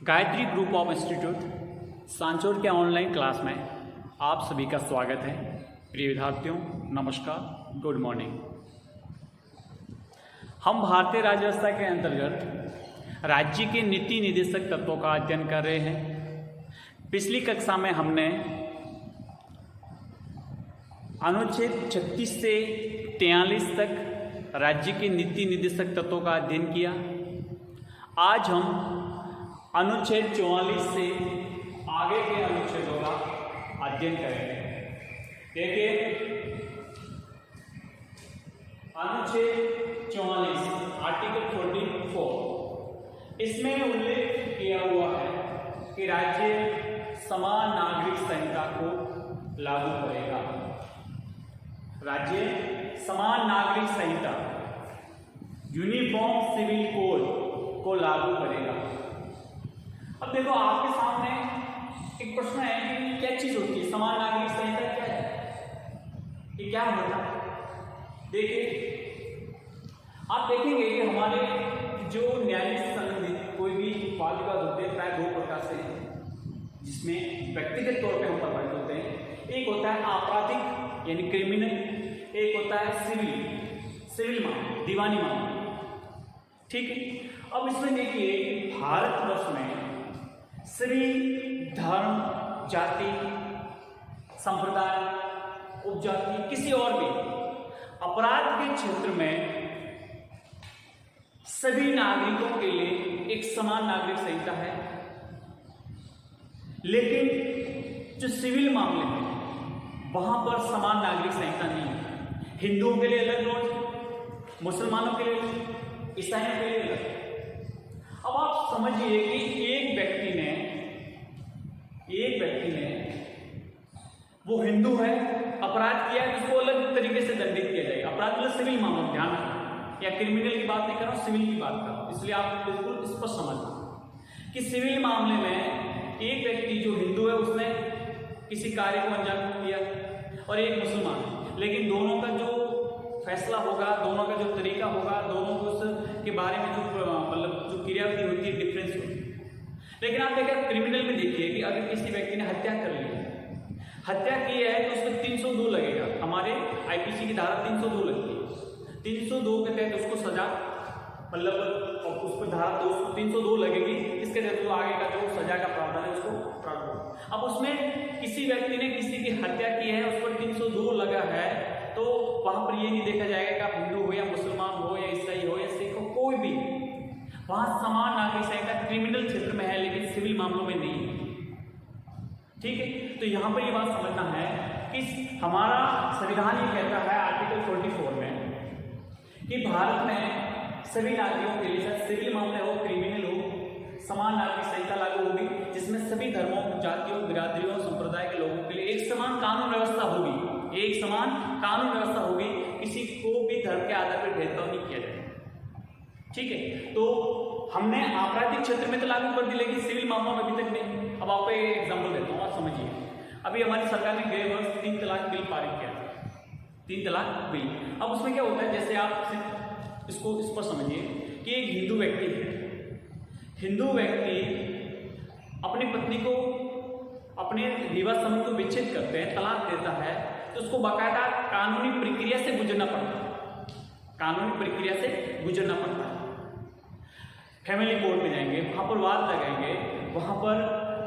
Gayatri group of institute Sanchore के online class में आप सभी का स्वागत है। प्रिय विद्यार्थियों, नमस्कार, गुड मॉर्निंग। हम भारतीय राज्य व्यवस्था के अंतर्गत राज्य के नीति निर्देशक तत्वों का अध्ययन कर रहे हैं। पिछली कक्षा में हमने अनुच्छेद 36 से 43 तक राज्य के नीति निर्देशक तत्वों का अध्ययन किया। आज हम अनुच्छेद 44 से आगे के अनुच्छेदों का अध्ययन करेंगे। देखिए, अनुच्छेद 44 आर्टिकल 44, इसमें उल्लेख किया हुआ है कि राज्य समान नागरिक संहिता को लागू करेगा। राज्य समान नागरिक संहिता यूनिफॉर्म सिविल कोड को लागू करेगा। अब देखो, आपके सामने एक प्रश्न है कि क्या चीज होती है समान नागरिक संहिता, क्या है, ये क्या होता है? देखिए, आप देखेंगे कि हमारे जो न्यायालय से संबंधित कोई भी वाद विवाद होते हैं प्राय दो प्रकार से हैं, जिसमें व्यक्तिगत तौर पे हम प्रभावित होते हैं। एक होता है आपराधिक यानी क्रिमिनल, एक होता है सिविल मामला, दीवानी मामला। ठीक है। अब इसमें देखिए कि भारतवर्ष में सभी धर्म, जाति, संप्रदाय, उपजाति, किसी और भी अपराध के क्षेत्र में सभी नागरिकों के लिए एक समान नागरिक संहिता है। लेकिन जो सिविल मामले हैं वहां पर समान नागरिक संहिता नहीं है। हिंदुओं के लिए अलग लॉ, मुसलमानों के लिए, ईसाइयों के लिए अलग। अब आप समझिए कि एक व्यक्ति ने वो हिंदू है, अपराध किया है, उसको अलग तरीके से दंडित किया जाएगा। अपराध मतलब सिविल मामला, ध्यान रखना, या क्रिमिनल की बात नहीं कर रहा हूं, सिविल की बात कर रहा हूं। इसलिए आप बिल्कुल स्पष्ट समझना कि सिविल मामले में एक व्यक्ति जो हिंदू है उसने किसी कार्य को अंजाम दिया और एक मुसलमान, लेकिन दोनों का जो फैसला होगा, दोनों का जो तरीका होगा, दोनों को उसके बारे में जो मतलब जो क्रियाविधि होती है डिफरेंस होती है। लेकिन आप देखिए, क्रिमिनल में देखिए कि अगर किसी व्यक्ति ने हत्या कर ली, हत्या की है तो उसमें 302 लगेगा। हमारे आईपीसी की धारा 302 लगती है। 302 के तहत उसको सजा, मतलब उस पर धारा 302 लगेगी। इसके तहत जो आगे का जो सजा का प्रावधान है उसको प्रावधान। अब उसमें किसी व्यक्ति ने किसी की हत्या की है, उस पर 302 लगा है, तो वहां पर ये नहीं देखा जाएगा कि आप हिंदू हो या मुसलमान हो या ईसाई हो या सिख हो, कोई भी, वहां समान नागरिक संहिता क्रिमिनल क्षेत्र में है लेकिन सिविल मामलों में नहीं है। ठीक है। तो यहां पर ये बात समझना है कि हमारा संविधान ये कहता है आर्टिकल 44 में कि भारत में सभी नागरिकों के लिए, चाहे सिविल मामले हो, क्रिमिनल हो, समान नागरिक संहिता लागू होगी, जिसमें सभी धर्मों, जातियों, बिरादरियों, संप्रदाय के लोगों के लिए एक समान कानून व्यवस्था होगी। एक समान कानून व्यवस्था होगी, किसी को भी धर्म के आधार पर भेदभाव नहीं किया जाएगा। ठीक है। तो हमने आपराधिक क्षेत्र में तो लागू कर दी, लेकिन सिविल मामलों में अभी तक नहीं। अब आपको एक एग्जाम्पल देता हूँ, आप समझिए। अभी हमारी सरकार ने गए वर्ष 3 तलाक बिल पारित किया था, 3 तलाक बिल। अब उसमें क्या होता है, जैसे आप इसको इस पर समझिए कि एक हिंदू व्यक्ति है, हिंदू व्यक्ति अपनी पत्नी को, अपने विवाह संबंध को विच्छेद करते हैं, तलाक देता है, तो उसको बाकायदा कानूनी प्रक्रिया से गुजरना पड़ता है, कानूनी प्रक्रिया से गुजरना पड़ता है। फैमिली कोर्ट में जाएंगे, वहां पर वाद लगाएंगे, वहां पर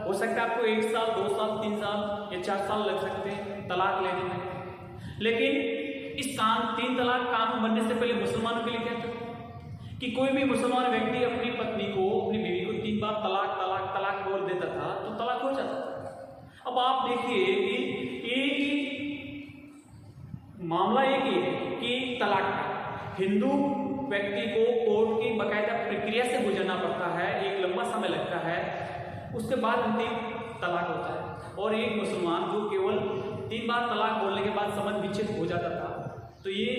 हो सकता है आपको 1 साल, 2 साल, 3 साल या 4 साल लग सकते हैं तलाक लेने में। लेकिन इस 3 तलाक कानून बनने से पहले मुसलमानों के लिए क्या था कि कोई भी मुसलमान व्यक्ति अपनी पत्नी को, अपनी बीवी को 3 बार तलाक तलाक तलाक बोल देता था तो तलाक हो जाता था। अब आप देखिए कि एक ही मामला एक ही है कि तलाक का हिंदू व्यक्ति को कोर्ट की बाकायदा प्रक्रिया से गुजरना पड़ता है, एक लंबा समय लगता है, उसके बाद अंतिम तलाक होता है। और एक मुसलमान जो केवल 3 बार तलाक बोलने के बाद संबंध विच्छेद हो जाता था। तो ये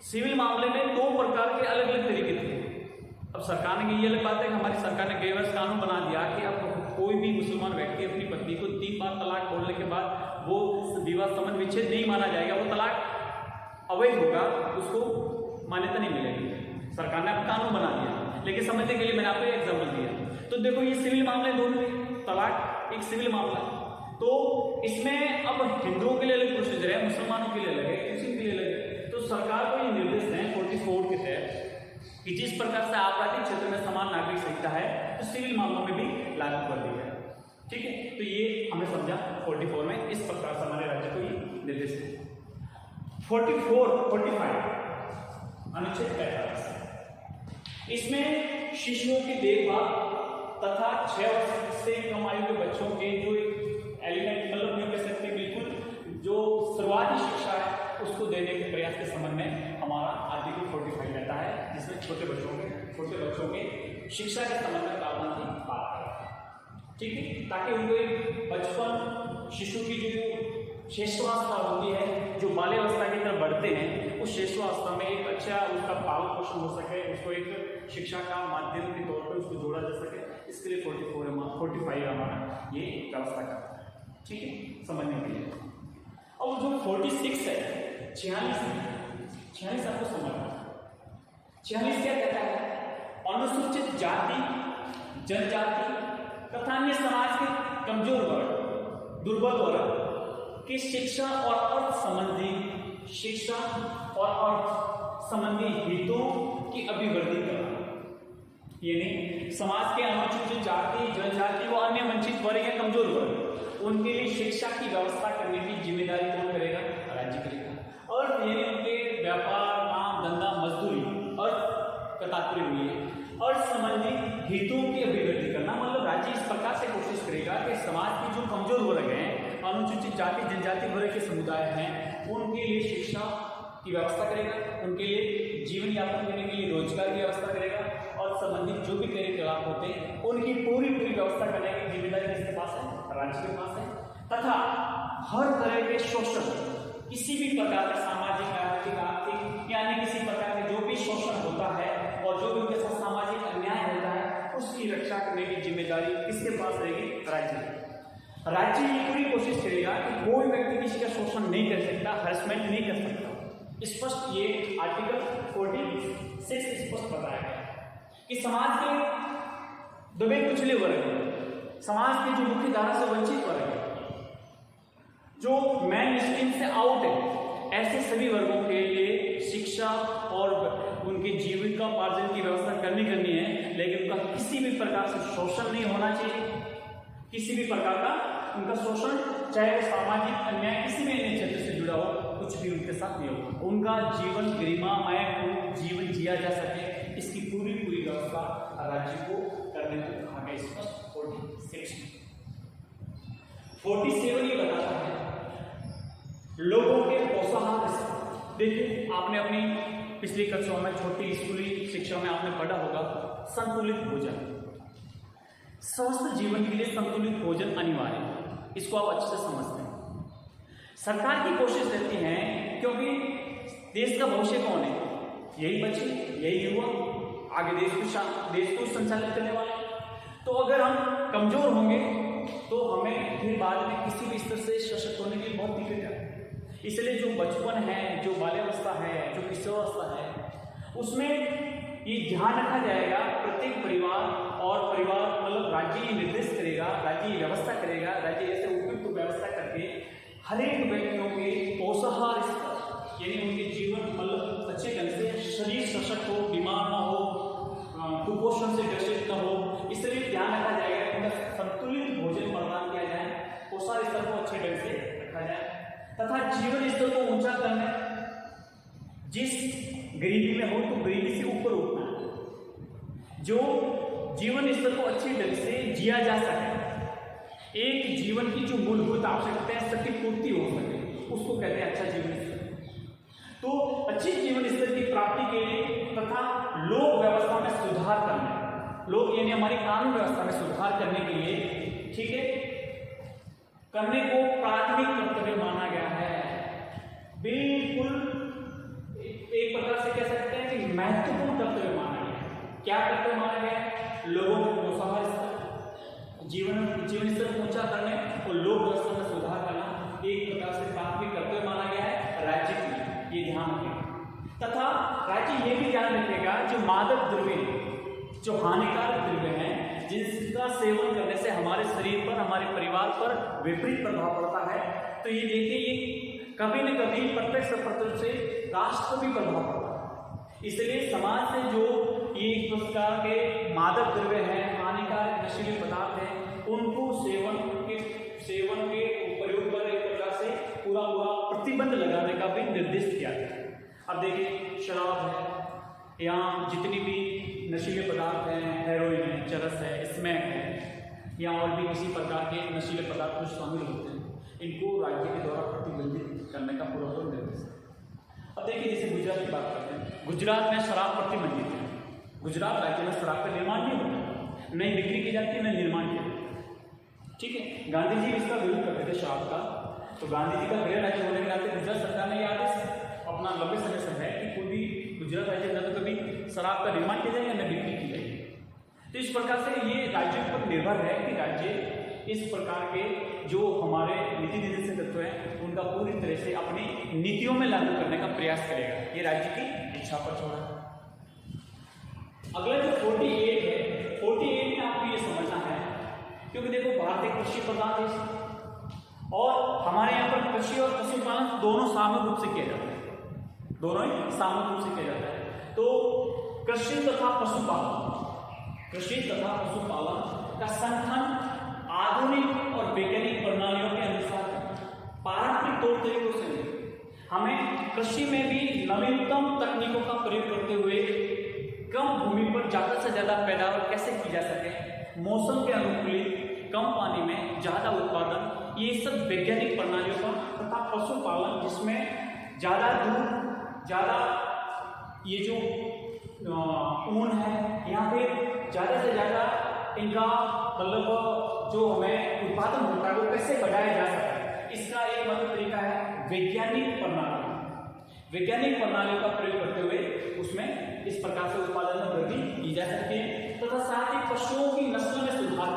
सिविल मामले में 2 प्रकार के अलग अलग तरीके थे। अब सरकार ने ये अलग बात है कि हमारी सरकार ने गए वर्ष कानून बना दिया कि अब कोई भी मुसलमान व्यक्ति अपनी पत्नी को 3 बार तलाक बोलने के बाद वो विवाह संबंध विच्छेद नहीं माना जाएगा, वो तलाक अवैध होगा, उसको मान्यता नहीं मिलेगी। सरकार ने अब कानून बना दिया। लेकिन समझने के लिए मैंने आपको एग्जाम्पल दिया। तो देखो ये सिविल मामले दोनों हैं, तलाक एक सिविल मामला है। तो इसमें अब हिंदुओं के लिए अलग प्रोसीजर है, मुसलमानों के लिए अलग है, क्रिश्चियन के लिए अलग है। तो सरकार को ये निर्देश है 44 के तहत कि जिस प्रकार से आपराधिक क्षेत्र में समान नागरिक संहिता है तो सिविल मामलों में भी लागू कर दी है। ठीक है, तो ये हमने समझा 44 में इस प्रकार से हमारे राज्य को ये निर्देश है। 45 अनुच्छेद 45 इसमें शिशुओं की देखभाल तथा 6 वर्ष से कम आयु के बच्चों के जो एलिमेंट मतलब नहीं कह सकते बिल्कुल जो शुरुआती शिक्षा है उसको देने के प्रयास के संबंध में हमारा आर्टिकल 45 रहता है, जिसमें छोटे बच्चों के शिक्षा के संबंध में प्रावधान की बात करता है। ठीक है, ताकि उनको बचपन शिशु की जो श्रेष्ठावस्था होती है, जो बाल्यावस्था की तरफ बढ़ते हैं, उस श्रेष्ठावस्था में एक अच्छा उसका पालन पोषण हो सके, उसको एक शिक्षा का माध्यम के तौर पर उसको जोड़ा जा सके, इसके लिए 45 हमारा ये व्यवस्था करता है। ठीक है, समझने के लिए। अब जो 46 है 46 आपको समझना। 46 क्या कहता है? अनुसूचित जाति, जनजाति तथा अन्य समाज के कमजोर वर्ग, दुर्बल वर्ग की शिक्षा और अर्थ संबंधी हितों की अभिवृद्धि करना। यानी समाज के अनुसूचित जाति, जनजाति व अन्य वंचित वर्ग या कमजोर वर्ग उनके लिए शिक्षा की व्यवस्था करने की जिम्मेदारी कौन करेगा? राज्य करेगा। और यानी उनके व्यापार, काम, धंधा, मजदूरी और तात्पर्य हुई है और संबंधित हितों की अभिवृद्धि करना, मतलब राज्य इस प्रकार से कोशिश करेगा कि समाज के जो कमजोर वर्ग हैं, अनुसूचित जाति, जनजाति वर्ग के समुदाय हैं, उनके लिए शिक्षा की व्यवस्था करेगा, उनके लिए जीवन यापन करने के लिए रोजगार की व्यवस्था करेगा और संबंधित जो भी कार्यकलाप होते हैं उनकी पूरी व्यवस्था करने की जिम्मेदारी किसके पास है? राज्य के पास है। तथा हर तरह के शोषण, किसी भी प्रकार का सामाजिक, आर्थिक या अन्य किसी प्रकार के जो भी शोषण होता है और जो भी उनके साथ सामाजिक अन्याय होता है उसकी रक्षा करने की जिम्मेदारी किसके पास रहेगी? राज्य। राज्य ये पूरी कोशिश करेगा कि कोई व्यक्ति किसी का शोषण नहीं कर सकता, हरेसमेंट नहीं कर सकता। स्पष्ट ये आर्टिकल 46 स्पष्ट बताया गया कि समाज के दबे कुचले वर्ग, समाज के जो मुख्य धारा से वंचित वर्ग है, जो मेन स्ट्रीम से आउट है, ऐसे सभी वर्गों के लिए शिक्षा और उनके जीविकोपार्जन की व्यवस्था करनी है, लेकिन उनका किसी भी प्रकार से शोषण नहीं होना चाहिए। किसी भी प्रकार का उनका शोषण, चाहे वो सामाजिक अन्याय किसी भी अन्य क्षेत्र से जुड़ा हो, कुछ भी उनके साथ नहीं हो। उनका जीवन गरिमामय जीवन जिया जा सके, इसकी पूरी व्यवस्था राज्य को करने को कहा गया स्पष्ट 46। 47 ये बताता है लोगों के पोषाहार। देखिए, आपने अपनी पिछली कक्षाओं में छोटी स्कूली शिक्षा में आपने पढ़ा होगा संतुलित भोजन। स्वस्थ जीवन के लिए संतुलित भोजन अनिवार्य है, इसको आप अच्छे से समझते हैं। सरकार की कोशिश रहती है, क्योंकि देश का भविष्य कौन है? यही बच्चे, यही युवा आगे देश को संचालित करने वाले। तो अगर हम कमजोर होंगे तो हमें फिर बाद में किसी भी स्तर से सशक्त होने के लिए बहुत दिक्कत है। इसलिए जो बचपन है, जो बाल्यावस्था है, जो किशोरावस्था है, उसमें ये ध्यान रखा जाएगा। प्रत्येक परिवार मतलब राज्य निर्देश करेगा, राज्य व्यवस्था करेगा, राज्य ऐसे उपयुक्त व्यवस्था करके हर एक व्यक्तियों के पोषाहार स्तर, यानी उनके जीवन मतलब अच्छे ढंग से शरीर सशक्त हो, बीमार ना हो, कुपोषण से ग्रसित न हो, इसलिए ध्यान रखा जाएगा कि उनका संतुलित भोजन प्रदान किया जाए, पोषण स्तर को अच्छे ढंग से रखा जाए तथा जीवन स्तर को ऊंचा करने, जिस गरीबी में हो तो गरीबी से ऊपर उठना, जो जीवन स्तर को अच्छे ढंग से जिया जा सके, एक जीवन की जो मूलभूत आवश्यकताएं सबकी पूर्ति हो सके, उसको कहते हैं अच्छा जीवन स्तर। तो अच्छे जीवन स्तर की प्राप्ति के लिए तथा लोक व्यवस्था में सुधार करने, लोक यानी हमारी कानून व्यवस्था में सुधार करने के लिए, ठीक है, करने को प्राथमिक कर्तव्य माना गया है। बिल्कुल एक प्रकार से कह सकते हैं कि महत्वपूर्ण कर्तव्य माना गया है। क्या कर्तव्य माना गया है? लोगों को पोषाहार स्तर, जीवन स्तर को ऊंचा करने और लोक व्यवस्था में सुधार करना एक प्रकार से प्राथमिक कर्तव्य माना गया है राज्य के लिए। ये ध्यान रखेगा तथा राज्य ये भी ध्यान रखेगा जो मादक द्रव्य, जो हानिकारक द्रव्य हैं, जिसका सेवन करने से हमारे शरीर पर, हमारे परिवार पर विपरीत प्रभाव पड़ता है। तो ये देखिए, ये कभी न कभी प्रत्यक्ष अप्रत्यक्ष से राष्ट्र को भी प्रभाव पड़ता है। इसलिए समाज से जो ये इस प्रकार के मादक द्रव्य हैं, हानिकारक नशीले पदार्थ हैं, उनको सेवन के प्रयोग पर एक प्रकार से पूरा प्रतिबंध लगाने का भी निर्देश किया गया। अब देखिए, शराब है या जितनी भी नशीले पदार्थ हैं, हेरोइन है, चरस है, स्मैक है या और भी किसी प्रकार के नशीले पदार्थ जो शामिल होते हैं, इनको राज्य के द्वारा प्रतिबंधित करने का पूरा निर्देश है। अब देखिए, जैसे गुजरात की बात करते हैं, गुजरात में शराब प्रतिबंधित है। गुजरात राज्य में शराब का निर्माण नहीं होता, नहीं बिक्री की जाती है, न निर्माण किया जाता है। ठीक है, गांधी जी इसका विरोध करते थे शराब का। तो गांधी जी का गृह राज्य होने के नाते गुजरात सरकार ने यह आदेश अपना लंबे समय से है कि कोई भी गुजरात राज्य में तो कभी शराब का निर्माण किया जाएगा, न बिक्री की जाएगी। तो इस प्रकार से ये राज्यों पर निर्भर है कि राज्य इस प्रकार के जो हमारे नीति निर्देशक तत्व हैं, उनका पूरी तरह से अपनी नीतियों में लागू करने का प्रयास करेगा। ये राज्य की इच्छा पर छोड़ा है। अगला जो 48 है, 48 में आपको ये समझना है, क्योंकि देखो भारत एक कृषि प्रधान देश है और हमारे यहाँ पर कृषि और पशुपालन दोनों सामूहिक रूप से किया जाता है, दोनों ही सामूहिक रूप से किया जाता है। तो कृषि तथा पशुपालन का संगठन आधुनिक और वैज्ञानिक प्रणालियों के अनुसार पारंपरिक तौर तरीकों से हमें कृषि में भी नवीनतम तकनीकों का प्रयोग करते हुए कम भूमि पर ज्यादा से ज्यादा पैदावार कैसे की जा सके, मौसम के अनुकूलित, कम पानी में ज्यादा उत्पादन, ये सब वैज्ञानिक प्रणालियों का, तथा पशुपालन जिसमें ज्यादा दूध, ज्यादा ये जो ऊन है, यहाँ पे ज्यादा से ज्यादा इनका मतलब जो हमें उत्पादन होता है वो कैसे बढ़ाया जा सकता है, इसका एक मात्र तरीका है वैज्ञानिक प्रणाली। वैज्ञानिक प्रणालियों का प्रयोग करते हुए उसमें इस प्रकार से उत्पादन में वृद्धि की जा सकती है, तथा साथ ही पशुओं की नस्ल में सुधार,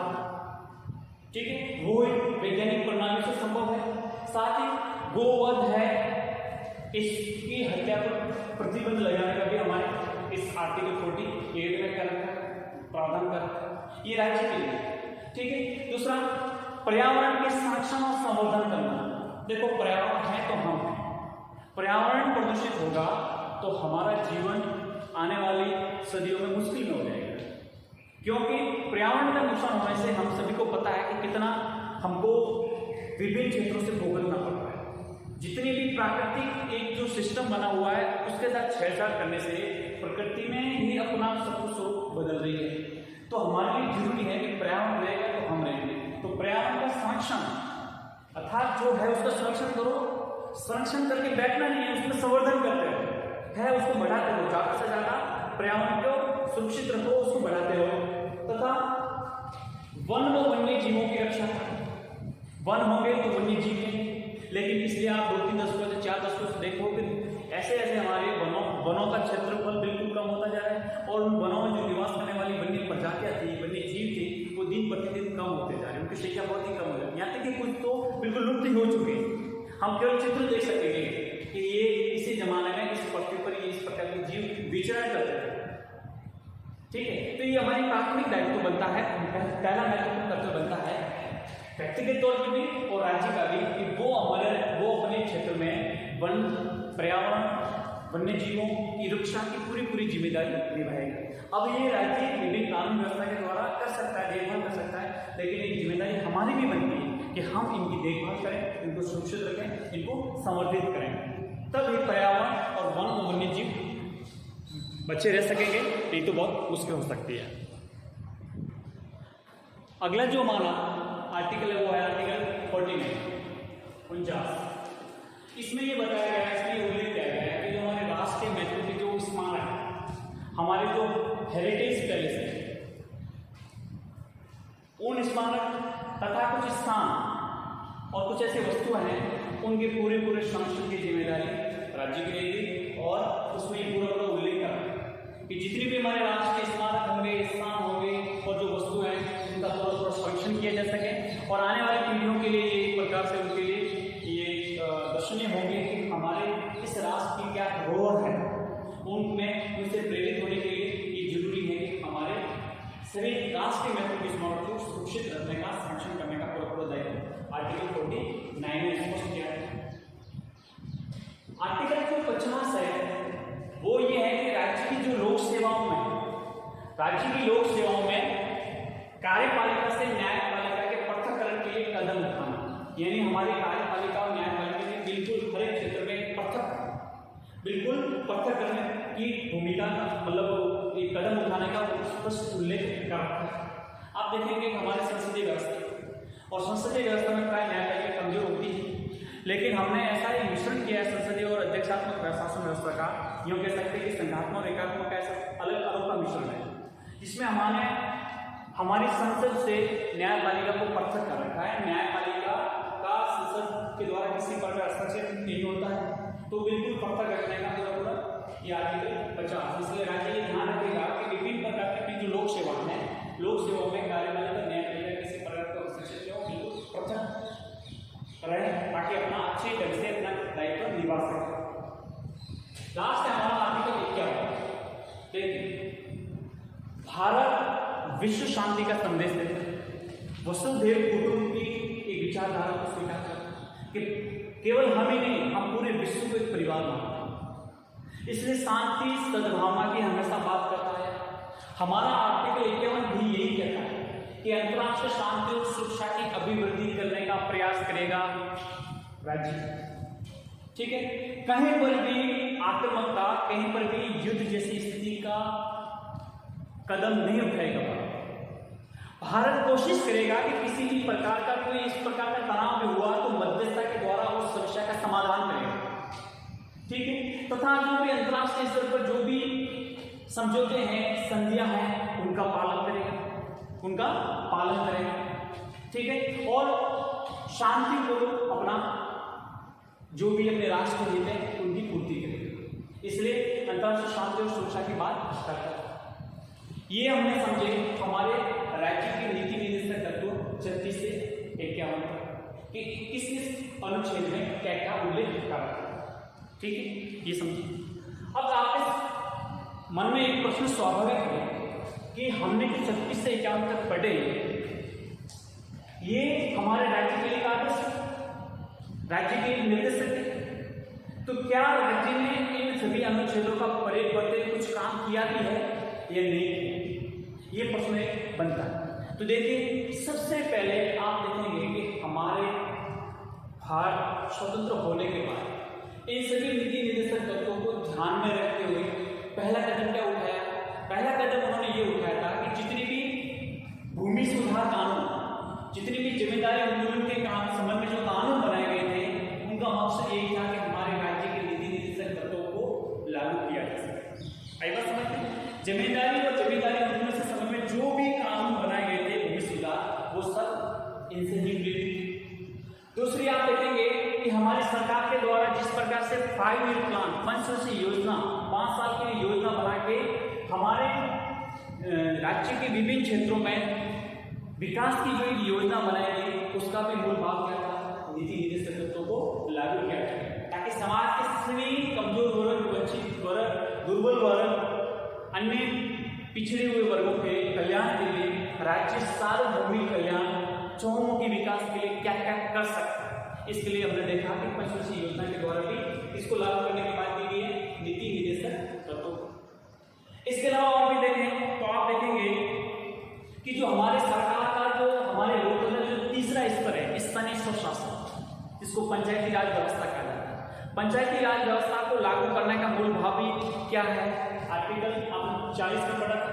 ठीक है, वो वैज्ञानिक प्रणाली से संभव है। साथ ही गोवध है, इसकी हत्या पर प्रतिबंध लगाने का भी हमारे इस आर्टिकल 48 में प्रावधान करता है, ये राज्य के लिए। ठीक है, दूसरा पर्यावरण के संरक्षण और संवर्धन करना। देखो, पर्यावरण है तो हम हैं, पर्यावरण प्रदूषित होगा तो हमारा जीवन आने वाली सदियों में मुश्किल में हो जाएगा, क्योंकि पर्यावरण का नुकसान होने से हम सभी को पता है कि कितना हमको विभिन्न क्षेत्रों से भुगतना पड़ता है। जितनी भी प्राकृतिक एक जो सिस्टम बना हुआ है उसके साथ छेड़छाड़ करने से प्रकृति में ही अपना सब कुछ स्वरूप बदल रही है। तो हमारे लिए जरूरी है कि पर्यावरण रहेगा तो हम रहेंगे। तो पर्यावरण का संरक्षण अर्थात जो है उसका संरक्षण करो, संरक्षण करके बैठना नहीं है, उसमें संवर्धन करते हो, है उसको बढ़ाते हो, ज्यादा से ज्यादा पर्यावरण को सुरक्षित रखो, उसको बढ़ाते हो, तथा वन व वन्य जीवों की रक्षा करो। वन होंगे तो वन्य जीव हैं, लेकिन इसलिए आप 2-3 दशकों से 4 दशकों से देखो कि ऐसे ऐसे हमारे वनों का क्षेत्रफल बिल्कुल कम होता जा रहा है, और उन वनों में जो निवास करने वाली वन्य प्रजातियां थी, वन्य जीव थी, वो दिन प्रतिदिन कम होते जा रहे हैं, उनकी संख्या बहुत ही कम हो जाती है। यहाँ तक कि कुछ तो बिल्कुल लुप्त ही हो चुके हैं। हम केवल चित्र देख सकेंगे कि ये इसी जमाने में इस पृथ्वी पर ये इस प्रकार के जीव विचरण करते थे। ठीक है, तो ये हमारी प्राथमिक दायित्व बनता है, पहला महत्वपूर्ण कर्तव्य बनता है व्यक्तिगत तौर पर भी और राज्य का भी, कि वो अपने क्षेत्र में वन, पर्यावरण, वन्य जीवों की रक्षा की पूरी जिम्मेदारी निभाएगा। अब ये राज्य विभिन्न कानून व्यवस्था के द्वारा कर सकता है, देखभाल कर सकता है, लेकिन एक जिम्मेदारी हमारी भी बनती है कि हम इनकी देखभाल करें, इनको सुरक्षित रखें, इनको संवर्धित करें, तब ये पर्यावरण और वन और वन्य जीव बच्चे रह सकेंगे, नहीं तो बहुत मुश्किल हो सकती है। अगला जो हमारा आर्टिकल है वो है आर्टिकल 49। इसमें ये बताया गया है, इसमें उल्लेख किया गया है कि जो हमारे राष्ट्रीय महत्व के जो स्मारक, हमारे जो हेरिटेज पैलेस है, उन स्मारक तथा कुछ स्थान और कुछ ऐसी वस्तुएं हैं, उनके पूरे संरक्षण की जिम्मेदारी राज्य की रहेगी। और उसमें पूरा उल्लेख करा कि जितने भी हमारे राष्ट्रीय स्मारक होंगे, स्थान होंगे और जो वस्तुएं हैं, उनका पूरा संरक्षण किया जा सके, और आने वाली पीढ़ियों के लिए एक प्रकार से उनके लिए ये दर्शनीय होंगे कि हमारे इस राष्ट्र की क्या धरोहर है, उनमें उनसे प्रेरित होने के लिए ये जरूरी है कि हमारे राष्ट्रीय महत्व की स्मारक को सुरक्षित रखने का, संरक्षण करने का पूरा दायित्व आर्टिकल 49 में स्पष्ट किया है। आर्टिकल जो 50 है वो ये है कि राज्य की जो लोक सेवाओं में, राज्य की लोक सेवाओं में कार्यपालिका से न्यायपालिका के पृथक्करण के लिए कदम उठाना, यानी हमारी कार्यपालिका और न्यायपालिका के बिल्कुल हर एक क्षेत्र में बिल्कुल पृथक्करण की भूमिका, मतलब एक कदम उठाने का स्पष्ट उल्लेख कर रखा है। आप देखेंगे कि हमारे संसदीय व्यवस्था और संसदीय व्यवस्था में प्राय न्यायपालिका कमजोर होती है, लेकिन हमने ऐसा एक मिश्रण किया है संसदीय और अध्यक्षात्मक प्रशासन व्यवस्था का, यूँ कह सकते हैं कि संघात्मक और एकात्मक का ऐसा अलग अलग का मिश्रण है, जिसमें हमारी संसद से न्यायपालिका को पृथक कर रखा है। न्यायपालिका का संसद के द्वारा किसी प्रकार हस्तक्षेप नहीं होता है, तो बिल्कुल पृथक रखने का पूरा ये आर्टिकल 50। इसलिए राज्य ये ध्यान रखेगा कि विभिन्न प्रकार की जो लोक सेवाएं हैं, लोक सेवाओं में कार्यपालिका न्यायपालिका किसी प्रकार का हस्तक्षेप हो बिल्कुल पृथक रहे, ताकि अपना अच्छे ढंग से अपना दायित्व निभा सके। लास्ट है हमारा आर्टिकल 51। देखिए, भारत विश्व शांति का संदेश देता है, वसुधैव कुटुंबकम की एक विचारधारा को स्वीकार करता है कि केवल हम ही नहीं, हम पूरे विश्व को एक परिवार मानते हैं, इसलिए शांति सद्भावना की हमेशा बात करता है। हमारा आर्टिकल 51 भी यही कहता है कि अंतर्राष्ट्रीय शांति और सुरक्षा की अभिवृद्धि करने का प्रयास करेगा राज्य। ठीक है, कहीं पर भी आक्रामकता, कहीं पर भी युद्ध जैसी स्थिति का कदम नहीं उठाएगा। भारत कोशिश करेगा कि किसी भी प्रकार का कोई इस प्रकार का तनाव भी हुआ तो मध्यस्थता के द्वारा उस समस्या का समाधान करेगा। ठीक है, तथा जो भी अंतर्राष्ट्रीय स्तर पर जो भी समझौते हैं, संधियां हैं, उनका पालन करेगा। ठीक है, और शांतिपूर्वक अपना जो भी अपने राष्ट्र हित है उनकी पूर्ति करेगा। इसलिए अंतर्राष्ट्रीय शांति और सुरक्षा की बात करता है। ये हमने समझे हमारे राज्य की नीति निर्देशक तत्व 36 से 51 कि किस अनुच्छेद में क्या क्या उल्लेख कर रहा है। ठीक है, ये समझिए। अब आपके मन में एक प्रश्न स्वाभाविक है कि हमने जो 36 से 51 तक पढ़े, ये हमारे राज्य के लिए आदेश, राज्य के निर्देशक है, तो क्या राज्य ने इन सभी अनुच्छेदों का प्रयोग करते कुछ काम किया भी है या नहीं? ये प्रश्न एक बनता है। तो देखिए, सबसे पहले आप देखेंगे कि हमारे भारत स्वतंत्र होने के बाद इन सभी नीति निर्देशक तत्वों को ध्यान में रखते हुए पहला कदम क्या उठाया? पहला कदम उन्होंने ये उठाया था कि जितनी भी भूमि सुधार कानून, जितनी भी जिम्मेदारी आंदोलन के संबंध में जो कानून बनाए गए थे, उनका मकसद यही था कि हमारे राज्य के नीति निर्देशक तत्वों को लागू किया जा सके। आई बात समझते हैं? जिम्मेदारी और जिम्मेदारी आंदोलन से संबंध में जो भी कानून बनाए गए थे भूमि सुधार, वो सब इनसे ही प्रेरित। दूसरी आप देखेंगे कि हमारी सरकार के द्वारा जिस प्रकार से 5 ईयर प्लान, पंचवर्षीय योजना, 5 साल की योजना बना के हमारे राज्य के विभिन्न क्षेत्रों में विकास की जो एक योजना बनाई गई, उसका भी मूल भाव क्या था? नीति निर्देशक तत्वों को लागू किया जाए, ताकि समाज के सभी कमजोर वर्ग, वंचित वर्ग, दुर्बल वर्ग, अन्य पिछड़े हुए वर्गों के कल्याण के लिए राज्य सार्वभौमिक कल्याण, चहुमुखी विकास के लिए क्या क्या कर सकता है, इसके लिए हमने देखा कि पंचवर्षीय योजना के द्वारा भी इसको लागू करने की बात की गई है नीति निर्देशक तत्वों। इसके अलावा और भी देखें तो आप देखेंगे कि जो हमारे सरकार का जो हमारे लोकतंत्र जो तीसरा स्तर है, स्थानीय स्वशासन, जिसको पंचायती राज व्यवस्था कहा जाता है, पंचायती राज व्यवस्था को लागू करने का मूल भाव भी क्या है? आर्टिकल 40 में पढ़ा था,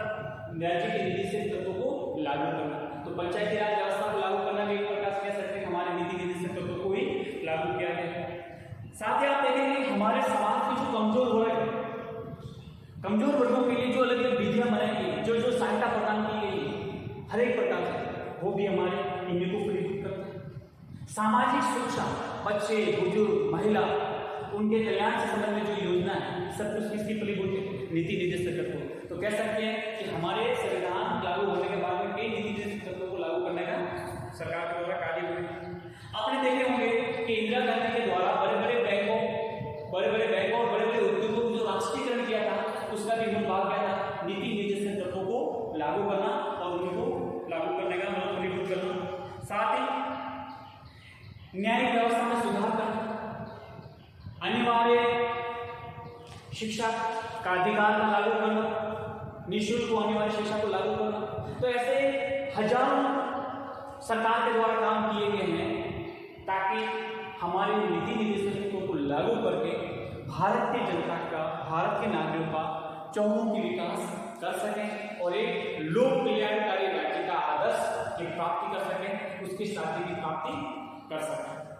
राज्य के निर्देशक तत्वों को लागू करना। तो पंचायती राज व्यवस्था को लागू करना भी एक प्रकार से कह सकते हैं हमारे नीति निर्देशक तत्वों को ही लागू किया गया। साथ ही आप देखेंगे हमारे समाज के जो कमजोर वर्ग है, कमजोर वर्गों के लिए जो अलग अलग विधियां बनाई गई, जो जो सहायता प्रदान की गई हर एक प्रकार से, वो भी हमारे इन्हीं को प्रेरित करते हैं। सामाजिक सुरक्षा, बच्चे, बुजुर्ग, महिला, उनके कल्याण से संबंध में जो योजना है, सब कुछ किसकी फलीभूत है? नीति निर्देशक तत्वों। तो कह सकते हैं कि हमारे संविधान लागू होने के बाद में कई नीति निर्देशक तत्वों को लागू करने का सरकार के द्वारा कार्य हुए। आपने देखे होंगे कि इंदिरा गांधी के द्वारा बड़े बड़े बैंकों और बड़े बड़े उद्योगों को जो राष्ट्रीयकरण किया था, उसका भी मूल भाग क्या था? नीति निर्देशक तत्वों को लागू करना और उनको शिक्षा का अधिकार को लागू करना, निःशुल्क होने वाली शिक्षा को लागू करना। तो ऐसे हजारों सरकार के द्वारा काम किए गए हैं ताकि हमारे नीति निर्देशों को लागू करके भारत की जनता का, भारत के नागरिकों का चहुमुखी विकास कर सकें और एक लोक कल्याणकारी राज्य का आदर्श की प्राप्ति कर सकें, उसकी शांति की प्राप्ति कर सकें।